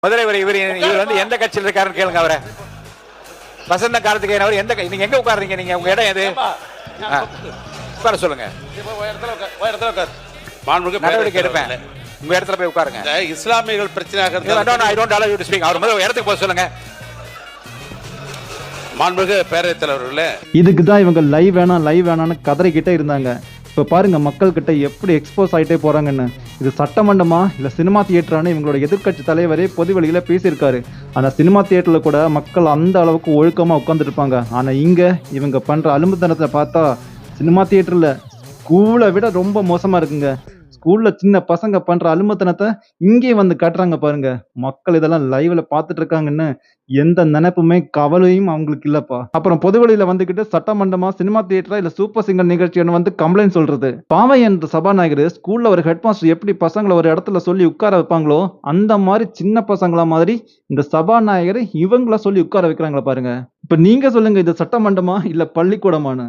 முதல்ல இவர் வந்து எந்த கட்சியில் இருக்காருன்னு கேளுங்க அவரை. வசந்த காலத்துக்கு அவர் எந்த நீங்க எங்க உட்காருறீங்க? நீங்க உங்க இடம் எது? உட்கார சொல்லுங்க. நடவடிக்கை எடுப்பேன். உங்க இடத்துல போய் உட்காருங்க. இஸ்லாமியர்கள் பிரச்சனையாக அவர் முதல்ல இடத்துக்கு போக சொல்லுங்க. மாண்புமிகு பேரவைத் தலைவர்களே, இதுக்கு தான் இவங்க லைவ் வேணான்னு கதறிக்கிட்டே இருந்தாங்க. இப்போ பாருங்க மக்கள் கிட்ட எப்படி எக்ஸ்போஸ் ஆகிட்டே போறாங்கன்னு. இது சட்டமன்றமா இல்லை சினிமா தியேட்டரானு இவங்களோட எதிர்க்கட்சி தலைவரே பொது வெளியில பேசியிருக்காரு. ஆனால் சினிமா தியேட்டரில் கூட மக்கள் அந்த அளவுக்கு ஒழுக்கமாக உட்காந்துருப்பாங்க. ஆனால் இங்கே இவங்க பண்ணுற அலும்புத்தனத்தை பார்த்தா சினிமா தியேட்டரில் ஸ்கூலை விட ரொம்ப மோசமாக இருக்குங்க. ஸ்கூல்ல சின்ன பசங்க பண்ற அலுமத்தனத்தை இங்கே வந்து காட்டுறாங்க பாருங்க. மக்கள் இதெல்லாம் லைவ்ல பார்த்துட்டு இருக்காங்கன்னு எந்த நினைப்புமே கவலையும் அவங்களுக்கு இல்லப்பா. அப்புறம் பொதுவெளியில வந்துகிட்டு சட்டமன்றமா சினிமா தியேட்டரா இல்ல சூப்பர் சிங்கர் நிகழ்ச்சின்னு வந்து கம்ப்ளைண்ட் சொல்றது. பாவை என்ற சபாநாயகர் ஸ்கூல்ல ஒரு ஹெட் மாஸ்டர் எப்படி பசங்களை ஒரு இடத்துல சொல்லி உட்கார வைப்பாங்களோ அந்த மாதிரி சின்ன பசங்களா மாதிரி இந்த சபாநாயகர் இவங்கள சொல்லி உட்கார வைக்கிறாங்களா பாருங்க. இப்ப நீங்க சொல்லுங்க, இது சட்டமன்றமா இல்ல பள்ளிக்கூடமானு?